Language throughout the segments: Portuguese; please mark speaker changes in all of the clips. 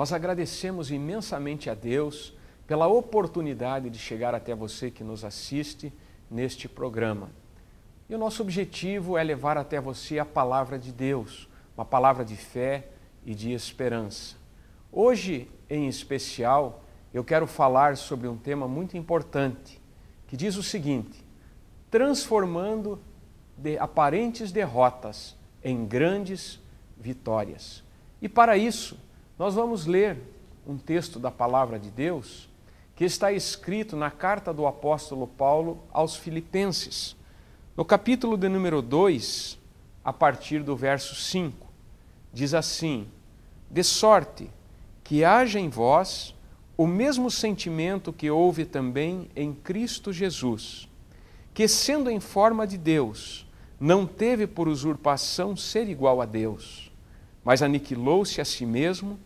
Speaker 1: Nós agradecemos imensamente a Deus pela oportunidade de chegar até você que nos assiste neste programa. E o nosso objetivo é levar até você a palavra de Deus, uma palavra de fé e de esperança. Hoje, em especial, eu quero falar sobre um tema muito importante, que diz o seguinte: transformando aparentes derrotas em grandes vitórias. E para isso, nós vamos ler um texto da palavra de Deus que está escrito na carta do apóstolo Paulo aos Filipenses, no capítulo de número 2, a partir do verso 5. Diz assim: de sorte que haja em vós o mesmo sentimento que houve também em Cristo Jesus, que, sendo em forma de Deus, não teve por usurpação ser igual a Deus, mas aniquilou-se a si mesmo,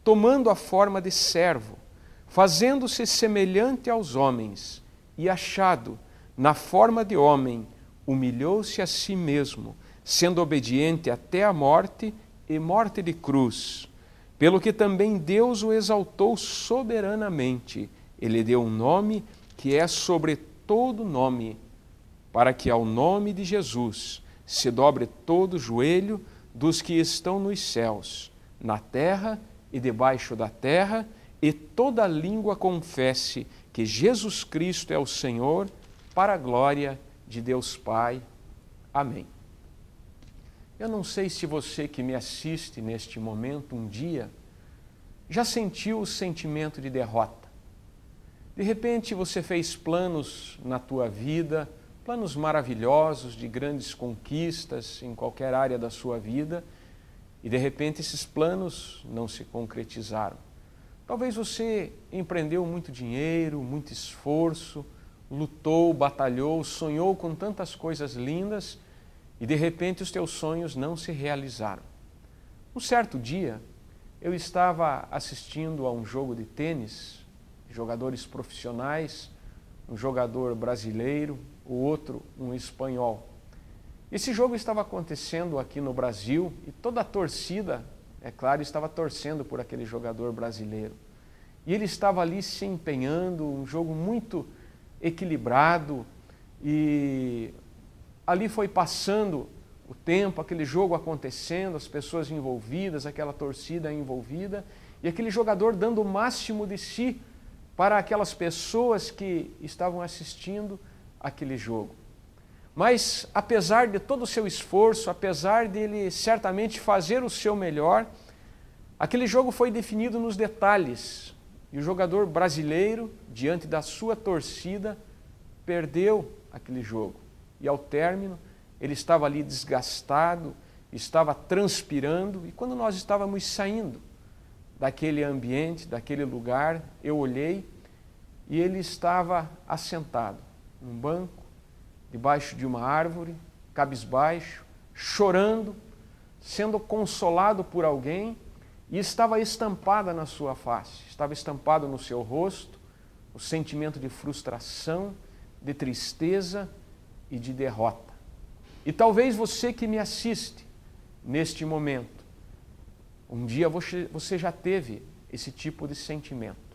Speaker 1: tomando a forma de servo, fazendo-se semelhante aos homens, e achado na forma de homem, humilhou-se a si mesmo, sendo obediente até a morte e morte de cruz. Pelo que também Deus o exaltou soberanamente, e lhe deu um nome que é sobre todo nome, para que ao nome de Jesus se dobre todo o joelho dos que estão nos céus, na terra e debaixo da terra, e toda língua confesse que Jesus Cristo é o Senhor, para a glória de Deus Pai. Amém. Eu não sei se você que me assiste neste momento um dia já sentiu o sentimento de derrota. De repente você fez planos na tua vida, planos maravilhosos de grandes conquistas em qualquer área da sua vida, e de repente esses planos não se concretizaram. Talvez você empreendeu muito dinheiro, muito esforço, lutou, batalhou, sonhou com tantas coisas lindas e de repente os teus sonhos não se realizaram. Um certo dia eu estava assistindo a um jogo de tênis, jogadores profissionais, um jogador brasileiro, o outro um espanhol. Esse jogo estava acontecendo aqui no Brasil e toda a torcida, é claro, estava torcendo por aquele jogador brasileiro. E ele estava ali se empenhando, um jogo muito equilibrado, e ali foi passando o tempo, aquele jogo acontecendo, as pessoas envolvidas, aquela torcida envolvida, e aquele jogador dando o máximo de si para aquelas pessoas que estavam assistindo aquele jogo. Mas, apesar de todo o seu esforço, apesar dele certamente fazer o seu melhor, aquele jogo foi definido nos detalhes. E o jogador brasileiro, diante da sua torcida, perdeu aquele jogo. E ao término, ele estava ali desgastado, estava transpirando. E quando nós estávamos saindo daquele ambiente, daquele lugar, eu olhei e ele estava assentado num banco, debaixo de uma árvore, cabisbaixo, chorando, sendo consolado por alguém, e estava estampada na sua face, estava estampado no seu rosto o sentimento de frustração, de tristeza e de derrota. E talvez você que me assiste neste momento, um dia você já teve esse tipo de sentimento.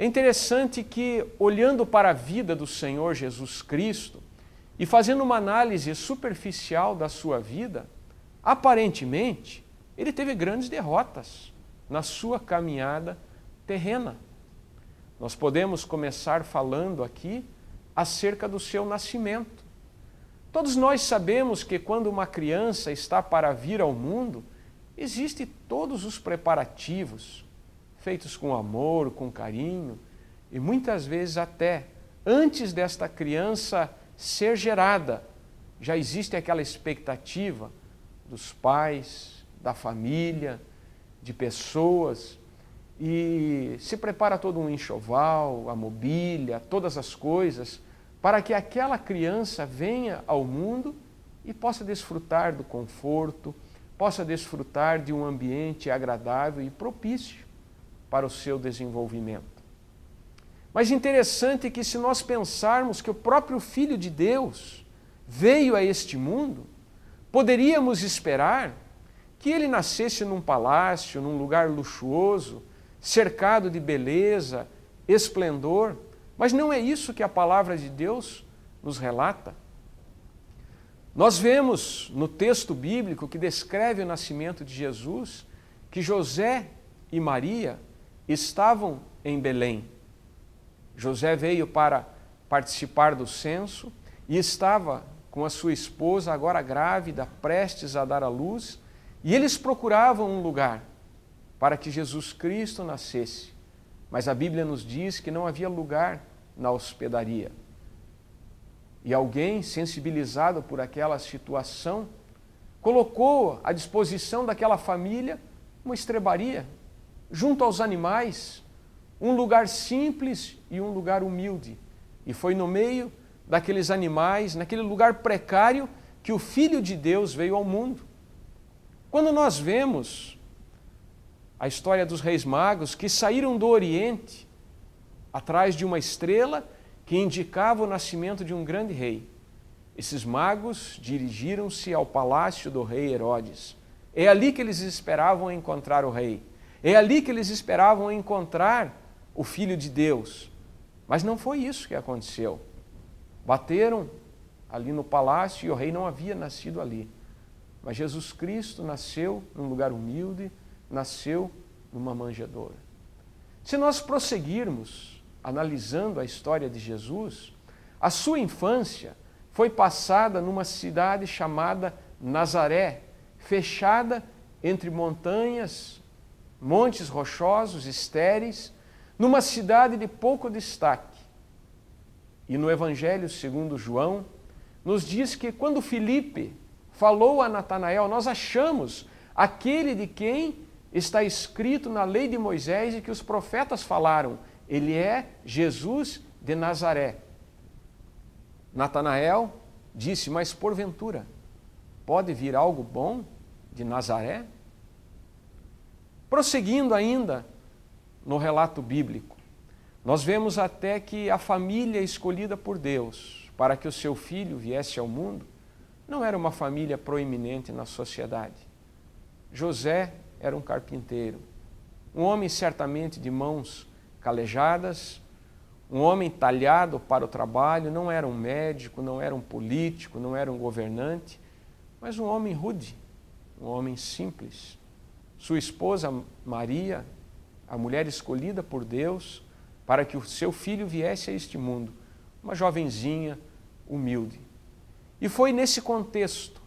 Speaker 1: É interessante que, olhando para a vida do Senhor Jesus Cristo e fazendo uma análise superficial da sua vida, aparentemente, ele teve grandes derrotas na sua caminhada terrena. Nós podemos começar falando aqui acerca do seu nascimento. Todos nós sabemos que quando uma criança está para vir ao mundo, existem todos os preparativos, feitos com amor, com carinho, e muitas vezes até antes desta criança ser gerada, já existe aquela expectativa dos pais, da família, de pessoas, e se prepara todo um enxoval, a mobília, todas as coisas, para que aquela criança venha ao mundo e possa desfrutar do conforto, possa desfrutar de um ambiente agradável e propício para o seu desenvolvimento. Mas interessante que, se nós pensarmos que o próprio Filho de Deus veio a este mundo, poderíamos esperar que ele nascesse num palácio, num lugar luxuoso, cercado de beleza, esplendor, mas não é isso que a palavra de Deus nos relata. Nós vemos no texto bíblico que descreve o nascimento de Jesus, que José e Maria estavam em Belém. José veio para participar do censo e estava com a sua esposa, agora grávida, prestes a dar à luz, e eles procuravam um lugar para que Jesus Cristo nascesse. Mas a Bíblia nos diz que não havia lugar na hospedaria. E alguém, sensibilizado por aquela situação, colocou à disposição daquela família uma estrebaria, junto aos animais, um lugar simples e um lugar humilde. E foi no meio daqueles animais, naquele lugar precário, que o Filho de Deus veio ao mundo. Quando nós vemos a história dos reis magos que saíram do Oriente atrás de uma estrela que indicava o nascimento de um grande rei, esses magos dirigiram-se ao palácio do rei Herodes. É ali que eles esperavam encontrar o rei. É ali que eles esperavam encontrar o Filho de Deus. Mas não foi isso que aconteceu. Bateram ali no palácio e o rei não havia nascido ali. Mas Jesus Cristo nasceu num lugar humilde, nasceu numa manjedoura. Se nós prosseguirmos analisando a história de Jesus, a sua infância foi passada numa cidade chamada Nazaré, fechada entre montanhas, montes rochosos, estéreis, numa cidade de pouco destaque. E no Evangelho segundo João, nos diz que quando Filipe falou a Natanael, nós achamos aquele de quem está escrito na lei de Moisés e que os profetas falaram. Ele é Jesus de Nazaré. Natanael disse, mas porventura, pode vir algo bom de Nazaré? Prosseguindo ainda no relato bíblico, nós vemos até que a família escolhida por Deus para que o seu filho viesse ao mundo não era uma família proeminente na sociedade. José era um carpinteiro, um homem certamente de mãos calejadas, um homem talhado para o trabalho, não era um médico, não era um político, não era um governante, mas um homem rude, um homem simples. Sua esposa Maria, a mulher escolhida por Deus para que o seu filho viesse a este mundo, uma jovenzinha humilde. E foi nesse contexto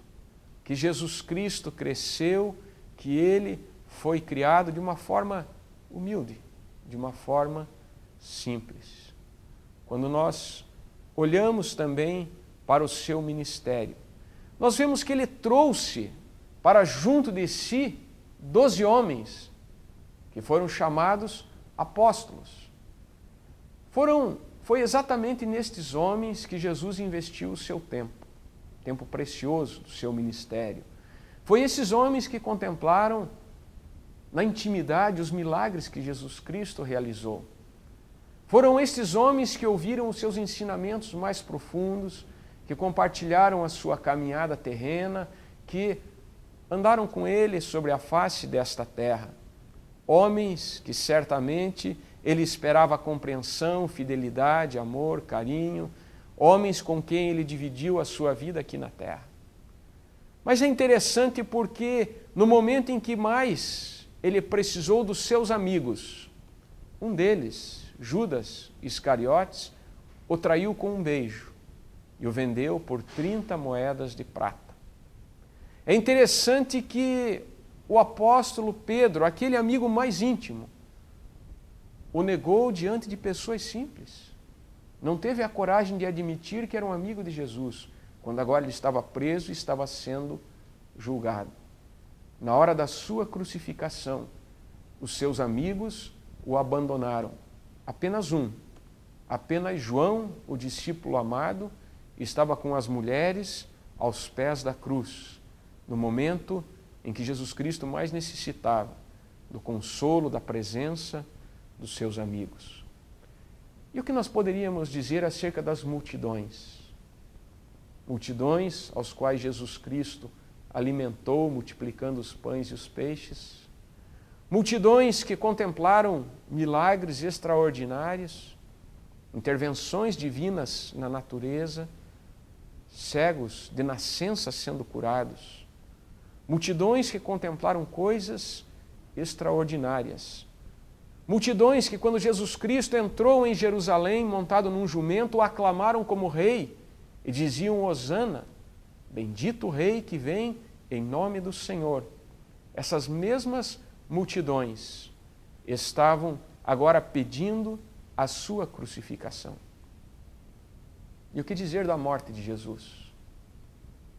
Speaker 1: que Jesus Cristo cresceu, que ele foi criado de uma forma humilde, de uma forma simples. Quando nós olhamos também para o seu ministério, nós vemos que ele trouxe para junto de si 12 homens, que foram chamados apóstolos. Foi exatamente nestes homens que Jesus investiu o seu tempo precioso do seu ministério. Foi esses homens que contemplaram na intimidade os milagres que Jesus Cristo realizou. Foram estes homens que ouviram os seus ensinamentos mais profundos, que compartilharam a sua caminhada terrena, que andaram com ele sobre a face desta terra. Homens que certamente ele esperava compreensão, fidelidade, amor, carinho, homens com quem ele dividiu a sua vida aqui na terra. Mas é interessante porque no momento em que mais ele precisou dos seus amigos, um deles, Judas Iscariotes, o traiu com um beijo e o vendeu por 30 moedas de prata. É interessante que o apóstolo Pedro, aquele amigo mais íntimo, o negou diante de pessoas simples. Não teve a coragem de admitir que era um amigo de Jesus, quando agora ele estava preso e estava sendo julgado. Na hora da sua crucificação, os seus amigos o abandonaram. Apenas um, apenas João, o discípulo amado, estava com as mulheres aos pés da cruz, no momento em que Jesus Cristo mais necessitava do consolo, da presença dos seus amigos. E o que nós poderíamos dizer acerca das multidões? Multidões aos quais Jesus Cristo alimentou, multiplicando os pães e os peixes. Multidões que contemplaram milagres extraordinários, intervenções divinas na natureza, cegos de nascença sendo curados. Multidões que contemplaram coisas extraordinárias. Multidões que, quando Jesus Cristo entrou em Jerusalém montado num jumento, o aclamaram como rei e diziam: Hosana, bendito o rei que vem em nome do Senhor. Essas mesmas multidões estavam agora pedindo a sua crucificação. E o que dizer da morte de Jesus?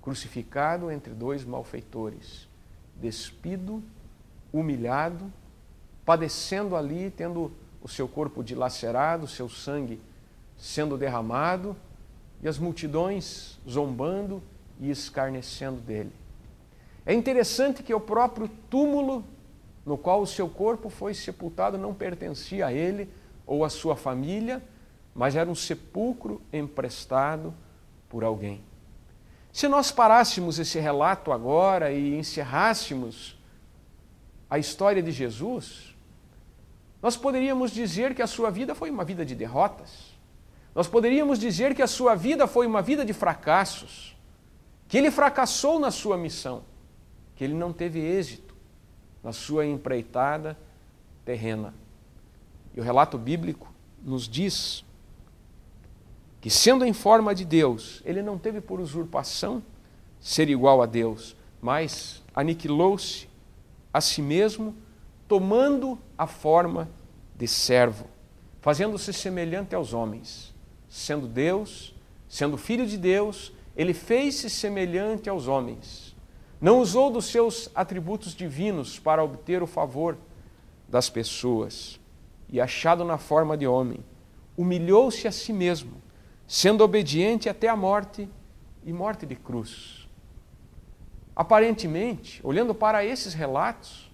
Speaker 1: Crucificado entre dois malfeitores, despido, humilhado, padecendo ali, tendo o seu corpo dilacerado, o seu sangue sendo derramado, e as multidões zombando e escarnecendo dele. É interessante que o próprio túmulo no qual o seu corpo foi sepultado não pertencia a ele ou a sua família, mas era um sepulcro emprestado por alguém. Se nós parássemos esse relato agora e encerrássemos a história de Jesus, nós poderíamos dizer que a sua vida foi uma vida de derrotas. Nós poderíamos dizer que a sua vida foi uma vida de fracassos, que ele fracassou na sua missão, que ele não teve êxito na sua empreitada terrena. E o relato bíblico nos diz que, sendo em forma de Deus, ele não teve por usurpação ser igual a Deus, mas aniquilou-se a si mesmo, tomando a forma de servo, fazendo-se semelhante aos homens. Sendo Deus, sendo filho de Deus, ele fez-se semelhante aos homens. Não usou dos seus atributos divinos para obter o favor das pessoas. E, achado na forma de homem, humilhou-se a si mesmo, sendo obediente até a morte e morte de cruz. Aparentemente, olhando para esses relatos,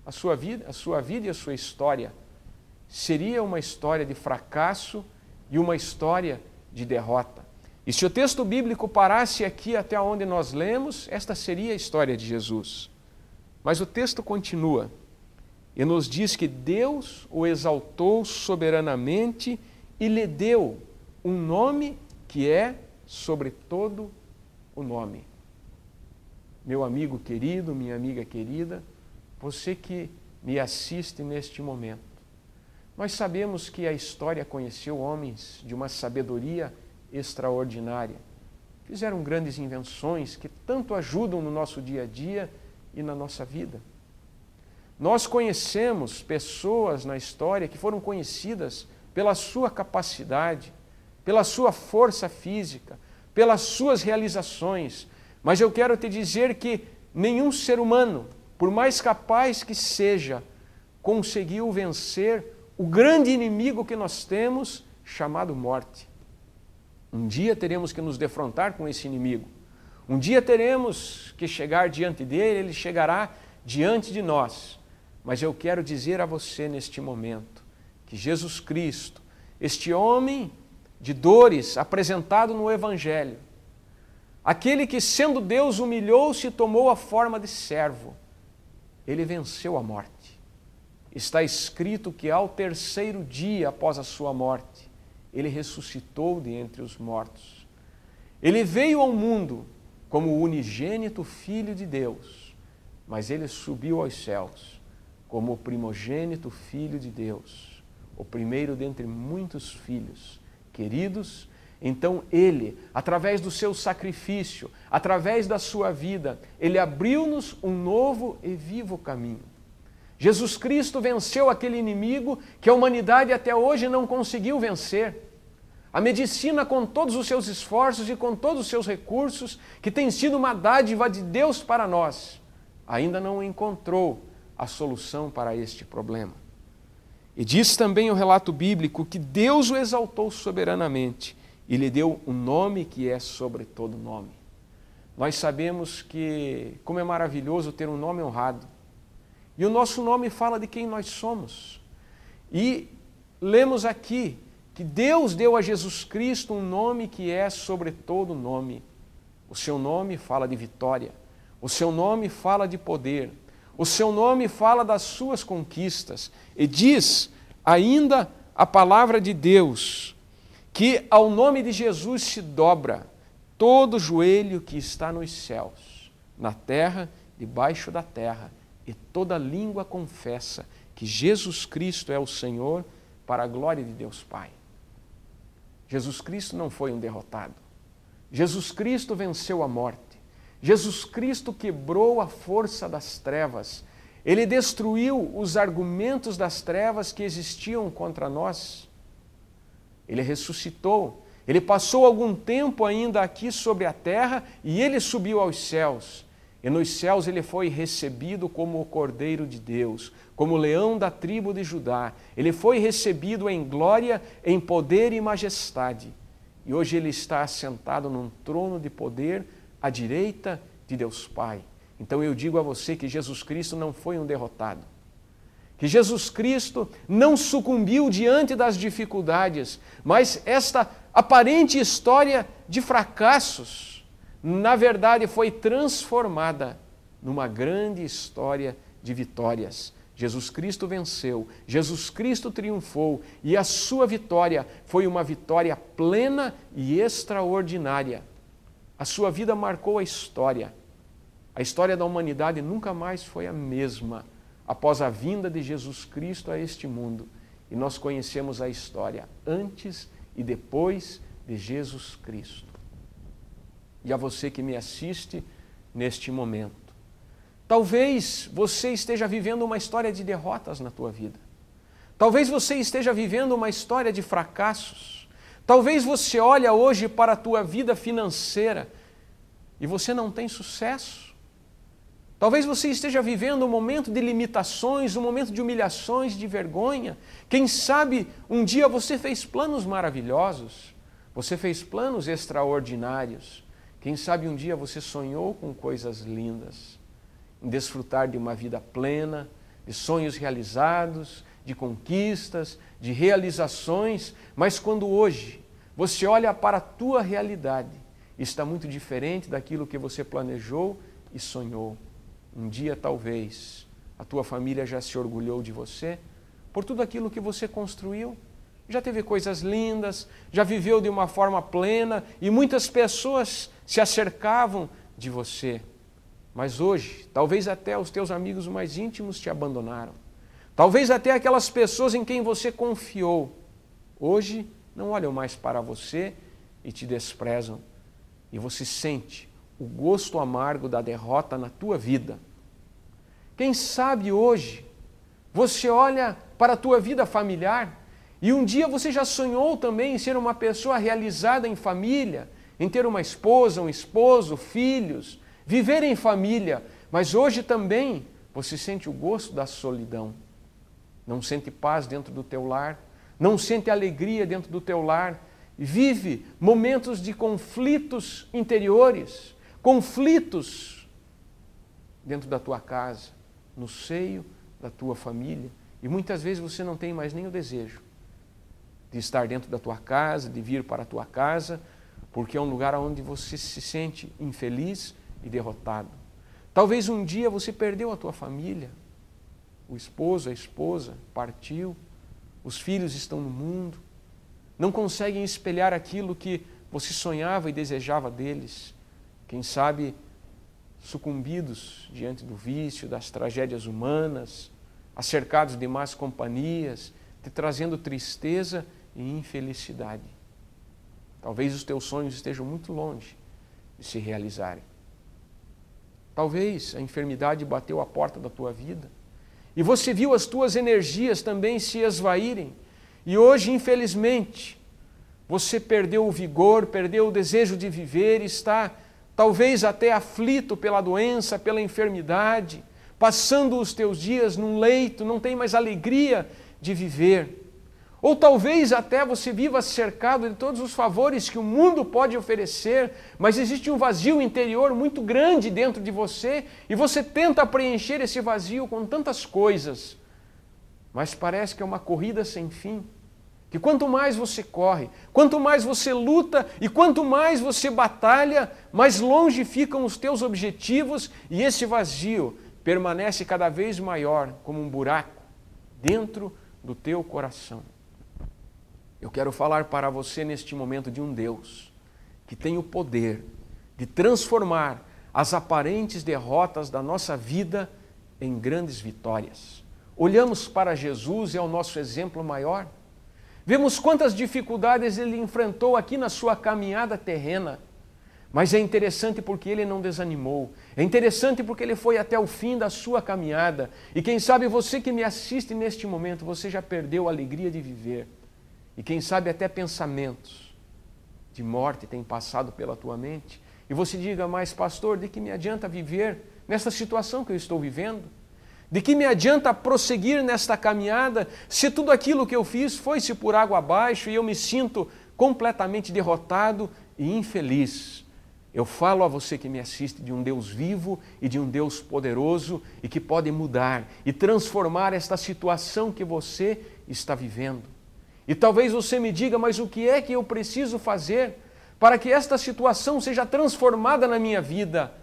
Speaker 1: a sua vida e a sua história seria uma história de fracasso e uma história de derrota. E se o texto bíblico parasse aqui até onde nós lemos, esta seria a história de Jesus. Mas o texto continua e nos diz que Deus o exaltou soberanamente e lhe deu um nome que é sobre todo o nome. Meu amigo querido, minha amiga querida, você que me assiste neste momento, nós sabemos que a história conheceu homens de uma sabedoria extraordinária. Fizeram grandes invenções que tanto ajudam no nosso dia a dia e na nossa vida. Nós conhecemos pessoas na história que foram conhecidas pela sua capacidade, pela sua força física, pelas suas realizações. Mas eu quero te dizer que nenhum ser humano, por mais capaz que seja, conseguiu vencer o grande inimigo que nós temos, chamado morte. Um dia teremos que nos defrontar com esse inimigo. Um dia teremos que chegar diante dele, ele chegará diante de nós. Mas eu quero dizer a você neste momento que Jesus Cristo, este homem de dores apresentado no Evangelho, aquele que, sendo Deus, humilhou-se e tomou a forma de servo, ele venceu a morte. Está escrito que ao terceiro dia após a sua morte, ele ressuscitou de entre os mortos. Ele veio ao mundo como o unigênito Filho de Deus, mas ele subiu aos céus como o primogênito Filho de Deus, o primeiro dentre muitos filhos queridos. Então ele, através do seu sacrifício, através da sua vida, ele abriu-nos um novo e vivo caminho. Jesus Cristo venceu aquele inimigo que a humanidade até hoje não conseguiu vencer. A medicina, com todos os seus esforços e com todos os seus recursos, que tem sido uma dádiva de Deus para nós, ainda não encontrou a solução para este problema. E diz também o relato bíblico que Deus o exaltou soberanamente e lhe deu um nome que é sobre todo nome. Nós sabemos que como é maravilhoso ter um nome honrado. E o nosso nome fala de quem nós somos. E lemos aqui que Deus deu a Jesus Cristo um nome que é sobre todo nome. O seu nome fala de vitória. O seu nome fala de poder. O seu nome fala das suas conquistas. E diz ainda a palavra de Deus que ao nome de Jesus se dobra todo joelho que está nos céus, na terra, debaixo da terra, e toda língua confessa que Jesus Cristo é o Senhor, para a glória de Deus Pai. Jesus Cristo não foi um derrotado. Jesus Cristo venceu a morte. Jesus Cristo quebrou a força das trevas. Ele destruiu os argumentos das trevas que existiam contra nós. Ele ressuscitou. Ele passou algum tempo ainda aqui sobre a terra e ele subiu aos céus. E nos céus ele foi recebido como o Cordeiro de Deus, como o leão da tribo de Judá. Ele foi recebido em glória, em poder e majestade. E hoje ele está assentado num trono de poder à direita de Deus Pai. Então eu digo a você que Jesus Cristo não foi um derrotado. Que Jesus Cristo não sucumbiu diante das dificuldades, mas esta aparente história de fracassos, na verdade, foi transformada numa grande história de vitórias. Jesus Cristo venceu, Jesus Cristo triunfou e a sua vitória foi uma vitória plena e extraordinária. A sua vida marcou a história. A história da humanidade nunca mais foi a mesma após a vinda de Jesus Cristo a este mundo. E nós conhecemos a história antes e depois de Jesus Cristo. E a você que me assiste neste momento, talvez você esteja vivendo uma história de derrotas na tua vida. Talvez você esteja vivendo uma história de fracassos. Talvez você olhe hoje para a tua vida financeira e você não tem sucesso. Talvez você esteja vivendo um momento de limitações, um momento de humilhações, de vergonha. Quem sabe um dia você fez planos maravilhosos, você fez planos extraordinários. Quem sabe um dia você sonhou com coisas lindas, em desfrutar de uma vida plena, de sonhos realizados, de conquistas, de realizações, mas quando hoje você olha para a tua realidade, está muito diferente daquilo que você planejou e sonhou. Um dia, talvez, a tua família já se orgulhou de você por tudo aquilo que você construiu. Já teve coisas lindas, já viveu de uma forma plena e muitas pessoas se acercavam de você. Mas hoje, talvez até os teus amigos mais íntimos te abandonaram. Talvez até aquelas pessoas em quem você confiou, hoje não olham mais para você e te desprezam. E você sente o gosto amargo da derrota na tua vida. Quem sabe hoje você olha para a tua vida familiar e um dia você já sonhou também em ser uma pessoa realizada em família, em ter uma esposa, um esposo, filhos, viver em família, mas hoje também você sente o gosto da solidão. Não sente paz dentro do teu lar, não sente alegria dentro do teu lar, vive momentos de conflitos interiores, conflitos dentro da tua casa, no seio da tua família. E muitas vezes você não tem mais nem o desejo de estar dentro da tua casa, de vir para a tua casa, porque é um lugar onde você se sente infeliz e derrotado. Talvez um dia você perdeu a tua família, o esposo, a esposa partiu, os filhos estão no mundo, não conseguem espelhar aquilo que você sonhava e desejava deles. Quem sabe sucumbidos diante do vício, das tragédias humanas, acercados de más companhias, te trazendo tristeza e infelicidade. Talvez os teus sonhos estejam muito longe de se realizarem. Talvez a enfermidade bateu à porta da tua vida e você viu as tuas energias também se esvaírem. E hoje, infelizmente, você perdeu o vigor, perdeu o desejo de viver, está talvez até aflito pela doença, pela enfermidade, passando os teus dias num leito, não tem mais alegria de viver. Ou talvez até você viva cercado de todos os favores que o mundo pode oferecer, mas existe um vazio interior muito grande dentro de você e você tenta preencher esse vazio com tantas coisas, mas parece que é uma corrida sem fim. Que quanto mais você corre, quanto mais você luta e quanto mais você batalha, mais longe ficam os teus objetivos e esse vazio permanece cada vez maior como um buraco dentro do teu coração. Eu quero falar para você neste momento de um Deus que tem o poder de transformar as aparentes derrotas da nossa vida em grandes vitórias. Olhamos para Jesus, é o nosso exemplo maior. Vemos quantas dificuldades ele enfrentou aqui na sua caminhada terrena. Mas é interessante porque ele não desanimou. É interessante porque ele foi até o fim da sua caminhada. E quem sabe você que me assiste neste momento, você já perdeu a alegria de viver. E quem sabe até pensamentos de morte têm passado pela tua mente. E você diga, mas pastor, de que me adianta viver nessa situação que eu estou vivendo? De que me adianta prosseguir nesta caminhada se tudo aquilo que eu fiz foi-se por água abaixo e eu me sinto completamente derrotado e infeliz? Eu falo a você que me assiste de um Deus vivo e de um Deus poderoso e que pode mudar e transformar esta situação que você está vivendo. E talvez você me diga, mas o que é que eu preciso fazer para que esta situação seja transformada na minha vida?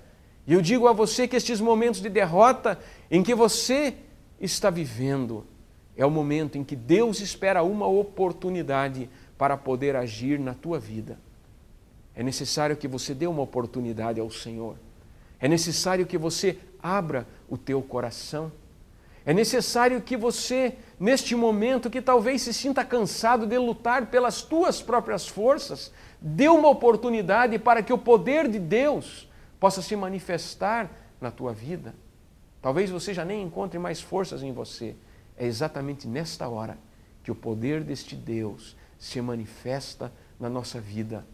Speaker 1: E eu digo a você que estes momentos de derrota em que você está vivendo é o momento em que Deus espera uma oportunidade para poder agir na tua vida. É necessário que você dê uma oportunidade ao Senhor. É necessário que você abra o teu coração. É necessário que você, neste momento que talvez se sinta cansado de lutar pelas tuas próprias forças, dê uma oportunidade para que o poder de Deus possa se manifestar na tua vida. Talvez você já nem encontre mais forças em você. É exatamente nesta hora que o poder deste Deus se manifesta na nossa vida,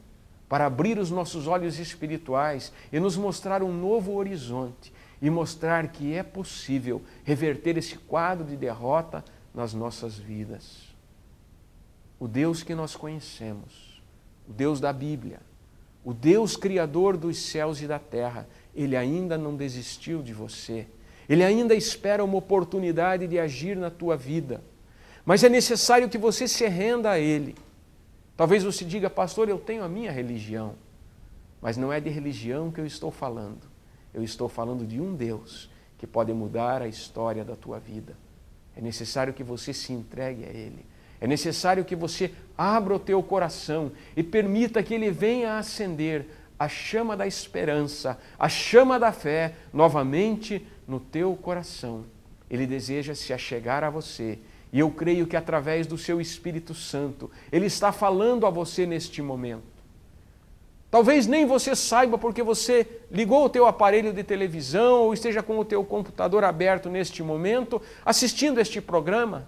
Speaker 1: para abrir os nossos olhos espirituais e nos mostrar um novo horizonte e mostrar que é possível reverter esse quadro de derrota nas nossas vidas. O Deus que nós conhecemos, o Deus da Bíblia, o Deus Criador dos céus e da terra, Ele ainda não desistiu de você. Ele ainda espera uma oportunidade de agir na tua vida. Mas é necessário que você se renda a Ele. Talvez você diga, pastor, eu tenho a minha religião. Mas não é de religião que eu estou falando. Eu estou falando de um Deus que pode mudar a história da tua vida. É necessário que você se entregue a Ele. É necessário que você abra o teu coração e permita que Ele venha acender a chama da esperança, a chama da fé, novamente no teu coração. Ele deseja se achegar a você. E eu creio que através do seu Espírito Santo, Ele está falando a você neste momento. Talvez nem você saiba porque você ligou o teu aparelho de televisão ou esteja com o teu computador aberto neste momento, assistindo este programa.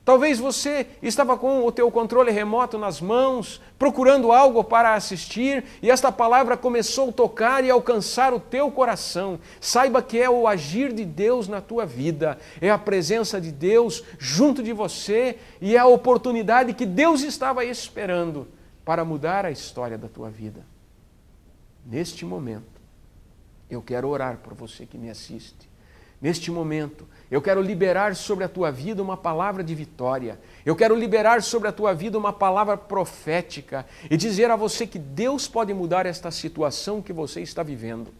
Speaker 1: Talvez você estava com o teu controle remoto nas mãos, procurando algo para assistir, e esta palavra começou a tocar e alcançar o teu coração. Saiba que é o agir de Deus na tua vida, é a presença de Deus junto de você e é a oportunidade que Deus estava esperando para mudar a história da tua vida. Neste momento, eu quero orar por você que me assiste. Neste momento, eu quero liberar sobre a tua vida uma palavra de vitória. Eu quero liberar sobre a tua vida uma palavra profética e dizer a você que Deus pode mudar esta situação que você está vivendo.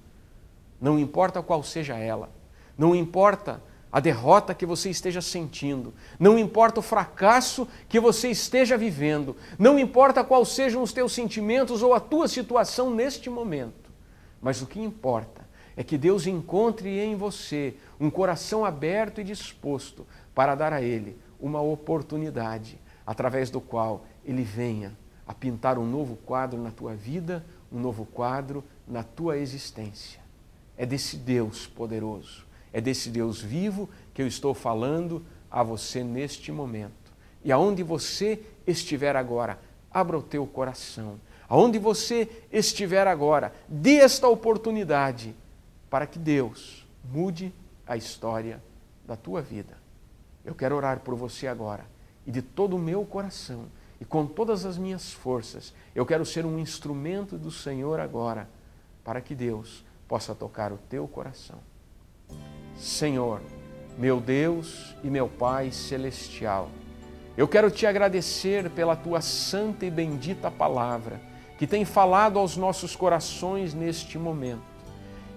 Speaker 1: Não importa qual seja ela, não importa a derrota que você esteja sentindo, não importa o fracasso que você esteja vivendo, não importa quais sejam os teus sentimentos ou a tua situação neste momento, mas o que importa é que Deus encontre em você um coração aberto e disposto para dar a Ele uma oportunidade, através do qual Ele venha a pintar um novo quadro na tua vida, um novo quadro na tua existência. É desse Deus poderoso, é desse Deus vivo que eu estou falando a você neste momento. E aonde você estiver agora, abra o teu coração. Aonde você estiver agora, dê esta oportunidade para que Deus mude a história da tua vida. Eu quero orar por você agora e de todo o meu coração e com todas as minhas forças, eu quero ser um instrumento do Senhor agora para que Deus possa tocar o teu coração. Senhor, meu Deus e meu Pai celestial, Eu quero te agradecer pela tua santa e bendita palavra, que tem falado aos nossos corações neste momento.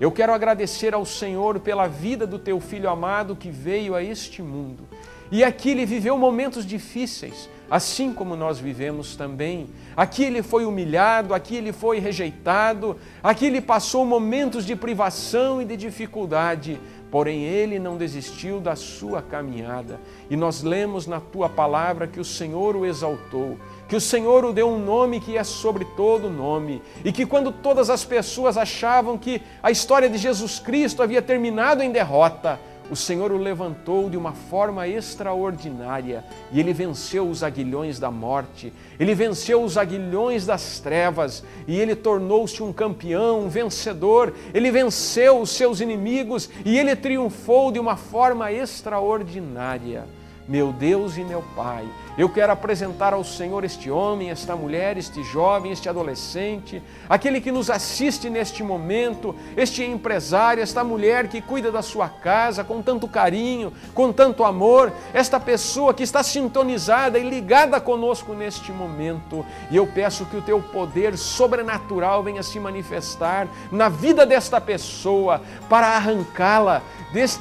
Speaker 1: Eu quero agradecer ao Senhor pela vida do teu Filho amado que veio a este mundo. E aqui ele viveu momentos difíceis, assim como nós vivemos também. Aqui ele foi humilhado, aqui ele foi rejeitado, aqui ele passou momentos de privação e de dificuldade, porém ele não desistiu da sua caminhada. E nós lemos na tua palavra que o Senhor o exaltou, que o Senhor o deu um nome que é sobre todo nome, e que quando todas as pessoas achavam que a história de Jesus Cristo havia terminado em derrota, o Senhor o levantou de uma forma extraordinária e ele venceu os aguilhões da morte, ele venceu os aguilhões das trevas e ele tornou-se um campeão, um vencedor, ele venceu os seus inimigos e ele triunfou de uma forma extraordinária. Meu Deus e meu Pai, eu quero apresentar ao Senhor este homem, esta mulher, este jovem, este adolescente, aquele que nos assiste neste momento, este empresário, esta mulher que cuida da sua casa com tanto carinho, com tanto amor, esta pessoa que está sintonizada e ligada conosco neste momento. E eu peço que o teu poder sobrenatural venha se manifestar na vida desta pessoa para arrancá-la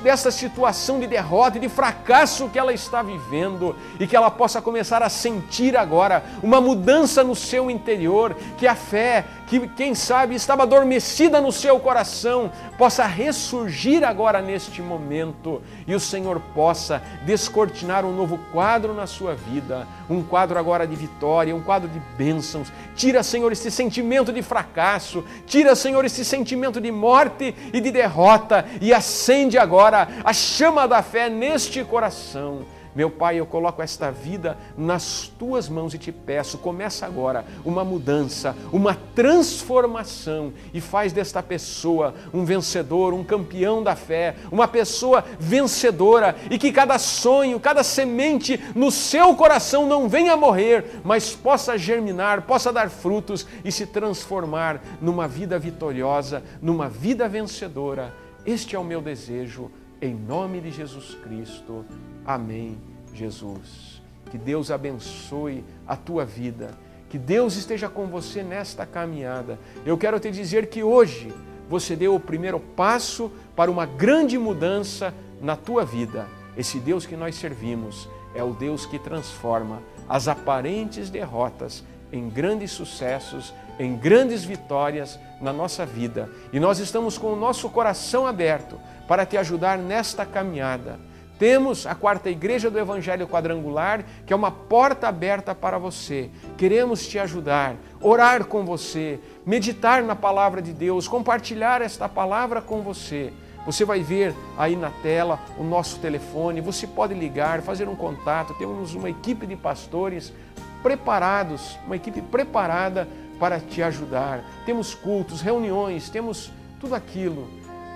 Speaker 1: dessa situação de derrota e de fracasso que ela está vivendo e que ela possa começar a sentir agora uma mudança no seu interior, que a fé, que quem sabe estava adormecida no seu coração, possa ressurgir agora neste momento e o Senhor possa descortinar um novo quadro na sua vida, um quadro agora de vitória, um quadro de bênçãos. Tira, Senhor, esse sentimento de fracasso, tira, Senhor, esse sentimento de morte e de derrota e acende agora a chama da fé neste coração. Meu Pai, eu coloco esta vida nas tuas mãos e te peço, começa agora uma mudança, uma transformação e faz desta pessoa um vencedor, um campeão da fé, uma pessoa vencedora e que cada sonho, cada semente no seu coração não venha a morrer, mas possa germinar, possa dar frutos e se transformar numa vida vitoriosa, numa vida vencedora. Este é o meu desejo, em nome de Jesus Cristo. Amém, Jesus. Que Deus abençoe a tua vida. Que Deus esteja com você nesta caminhada. Eu quero te dizer que hoje você deu o primeiro passo para uma grande mudança na tua vida. Esse Deus que nós servimos é o Deus que transforma as aparentes derrotas em grandes sucessos, em grandes vitórias na nossa vida. E nós estamos com o nosso coração aberto para te ajudar nesta caminhada. Temos a Quarta Igreja do Evangelho Quadrangular, que é uma porta aberta para você. Queremos te ajudar, orar com você, meditar na Palavra de Deus, compartilhar esta palavra com você. Você vai ver aí na tela o nosso telefone, você pode ligar, fazer um contato. Temos uma equipe de pastores preparados, uma equipe preparada para te ajudar. Temos cultos, reuniões, temos tudo aquilo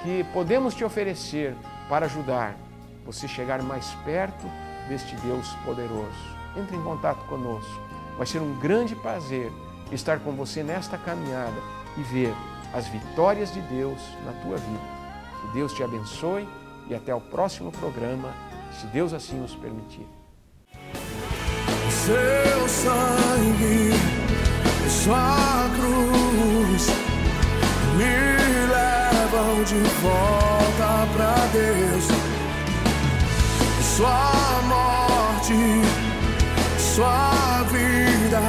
Speaker 1: que podemos te oferecer para ajudar você chegar mais perto deste Deus poderoso. Entre em contato conosco. Vai ser um grande prazer estar com você nesta caminhada e ver as vitórias de Deus na tua vida. Que Deus te abençoe e até o próximo programa, se Deus assim nos permitir.
Speaker 2: Seu sangue, sua cruz me levam de volta pra Deus. Sua morte, sua vida.